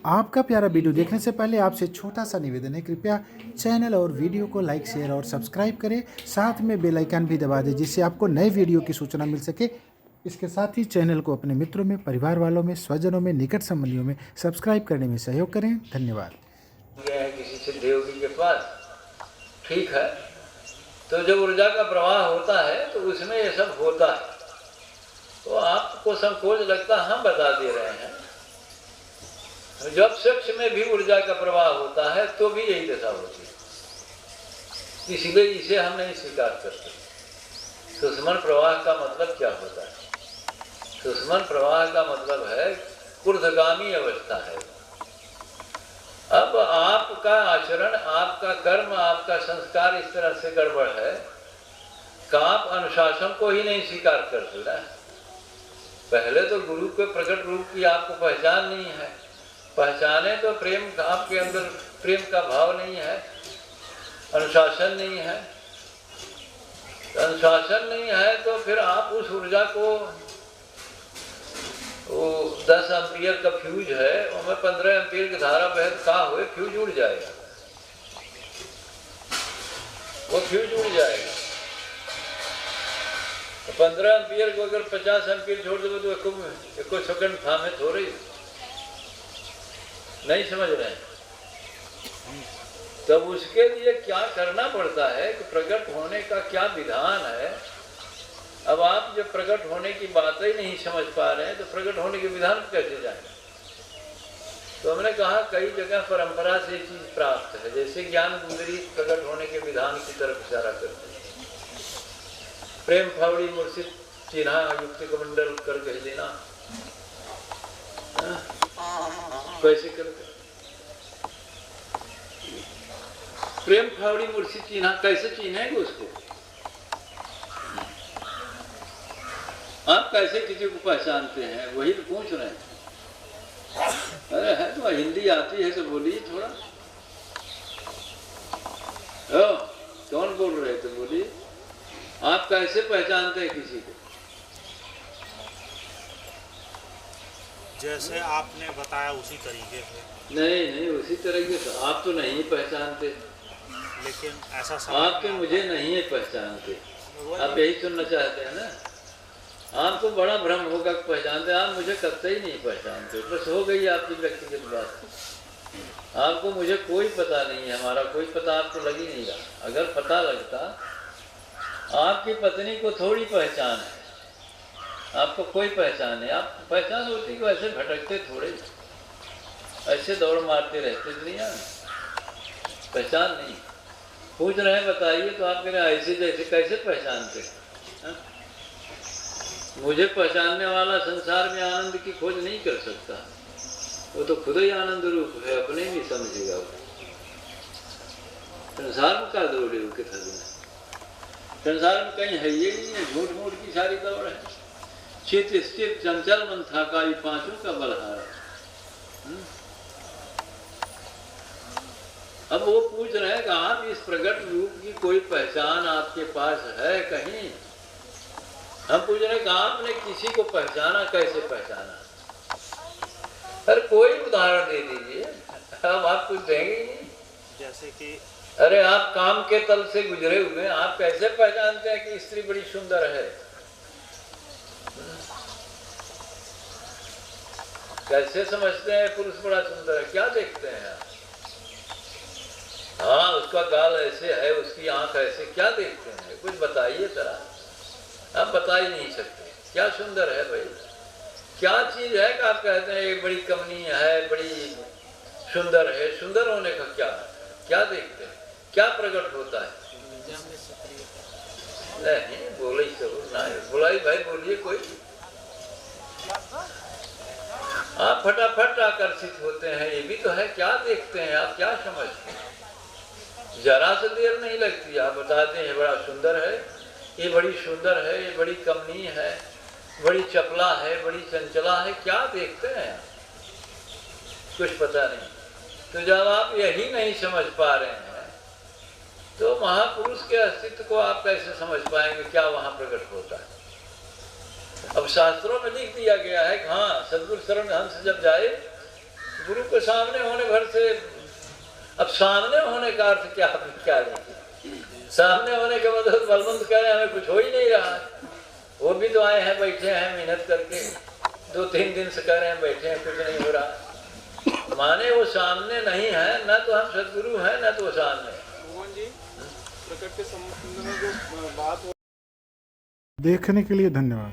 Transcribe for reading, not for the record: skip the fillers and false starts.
आपका प्यारा वीडियो देखने से पहले आपसे छोटा सा निवेदन है, कृपया चैनल और वीडियो को लाइक शेयर और सब्सक्राइब करें, साथ में बेल आइकन भी दबा दें जिससे आपको नए वीडियो की सूचना मिल सके। इसके साथ ही चैनल को अपने मित्रों में, परिवार वालों में, स्वजनों में, निकट संबंधियों में सब्सक्राइब करने में सहयोग करें। धन्यवाद। किसी सिद्ध योगी के पास, ठीक है, तो जब ऊर्जा का प्रवाह होता है तो उसमें ये सब होता है। तो आपको संकोच लगता, हम बता दे रहे हैं। जब सेक्स में भी ऊर्जा का प्रवाह होता है तो भी यही दशा होती है, इसलिए इसे हम नहीं स्वीकार करते। सुषमन प्रवाह का मतलब क्या होता है? सुषमन प्रवाह का मतलब है ऊर्ध्वगामी अवस्था है। अब आपका आचरण, आपका कर्म, आपका संस्कार इस तरह से गड़बड़ है कि आप अनुशासन को ही नहीं स्वीकार करते ना। पहले तो गुरु के प्रकट रूप की आपको पहचान नहीं है, पहचाने तो प्रेम, आपके अंदर प्रेम का भाव नहीं है, अनुशासन नहीं है। अनुशासन नहीं है तो फिर आप उस ऊर्जा को, वो 10 एम्पियर का फ्यूज है, उसमें 15 एम्पियर की धारा बहत का हुए फ्यूज उड़ जाएगा, वो फ्यूज उड़ जाएगा। तो 15 एम्पियर को अगर 50 एम्पियर छोड़ दो तो एको सेकंड थामे हो रही, नहीं समझ रहे हैं। तब उसके लिए क्या करना पड़ता है कि प्रकट होने का क्या विधान है। अब आप जब प्रकट होने की बात ही नहीं समझ पा रहे हैं तो प्रकट होने के विधान कैसे जाएंगे? तो हमने कहा कई जगह परंपरा से चीज प्राप्त है, जैसे ज्ञान गुंदरी प्रकट होने के विधान की तरफ इशारा करते हैं। प्रेम फावड़ी मुर्शिद चिन्हा युक्ति कमंडल कर कह देना, कैसे करते? प्रेम फावड़ी मुर्शिद चिन्हा कैसे चिन्हेंगे उसको? आप कैसे किसी को पहचानते हैं? वही तो पूछ रहे हैं। अरे है तो हिंदी आती है तो बोलिए थोड़ा। कौन बोल रहे थे? बोलिए, आप कैसे पहचानते हैं किसी को? जैसे आपने बताया उसी तरीके से। नहीं, उसी तरीके से आप तो नहीं पहचानते। लेकिन ऐसा आप तो मुझे नहीं पहचानते। आप यही सुनना चाहते हैं ना? आपको बड़ा भ्रम होगा कि पहचानते, आप मुझे कतई ही नहीं पहचानते। बस हो गई आपकी व्यक्तिगत बात। आपको मुझे कोई पता नहीं है, हमारा कोई पता आपको लग ही नहीं रहा। अगर पता लगता, आपकी पत्नी को थोड़ी पहचान है, आपको कोई पहचान है। आप पहचान होती कि ऐसे भटकते थोड़े, ऐसे दौड़ मारते रहते दुनिया में, पहचान नहीं। पूछ रहे हैं बताइए, तो आप कह रहे हैं ऐसे जैसे, कैसे पहचानते हैं? मुझे पहचानने वाला संसार में आनंद की खोज नहीं कर सकता, वो तो खुद ही आनंद रूप है, अपने ही समझेगा। वो संसार में क्या दौड़े हो के थक में? संसार में कहीं है ये नहीं है, झूठ मूठ की सारी दौड़ है। चित स्थिर चंचल मन था का ये पांचों का बलहारा। अब वो पूछ रहे हैं कि आप इस प्रकट रूप की कोई पहचान आपके पास है कहीं? हम पूछ रहे हैं कि आपने किसी को पहचाना, कैसे पहचाना? अरे कोई उदाहरण दे दीजिए, हम आप कुछ देंगे ही नहीं। जैसे कि अरे आप काम के तल से गुजरे हुए, आप कैसे पहचानते हैं कि स्त्री बड़ी सुंदर है? कैसे समझते हैं पुरुष बड़ा सुंदर है? क्या देखते हैं आप? हाँ, उसका गाल ऐसे है, उसकी आंख ऐसे, क्या देखते हैं? कुछ बताइए जरा। आप बता ही नहीं सकते क्या सुंदर है भाई। क्या चीज है कि आप कहते हैं ये बड़ी कमनीय है, बड़ी सुंदर है? सुंदर होने का क्या देखते हैं? क्या प्रकट होता है? नहीं बोले बोलाई भाई, बोलिए कोई। आप फटाफट आकर्षित होते हैं, ये भी तो है। क्या देखते हैं आप? क्या समझते हैं? जरा से देर नहीं लगती, आप बताते हैं बड़ा सुंदर है, ये बड़ी सुंदर है, ये बड़ी कमनीय है, बड़ी चपला है, बड़ी चंचला है। क्या देखते हैं? कुछ पता नहीं। तो जब आप यही नहीं समझ पा रहे हैं तो महापुरुष के अस्तित्व को आप कैसे समझ पाएंगे? क्या वहां प्रकट होता है? अब शास्त्रों में लिख दिया गया है कि हाँ, सदगुरु शरण हंस जब जाए गुरु के सामने होने भर से, अब सामने होने का अर्थ क्या क्या नहीं, सामने होने का मतलब बलवंत कह रहे हमें कुछ हो ही नहीं रहा। वो भी तो आए हैं, बैठे हैं मेहनत करके, 2-3 दिन से कह रहे हैं बैठे हैं, कुछ नहीं हो रहा। माने वो सामने नहीं है, ना तो हम सदगुरु हैं, ना तो वो सामने। भगवान जी, प्रकट के संबंध में जो बात देखने के लिए धन्यवाद।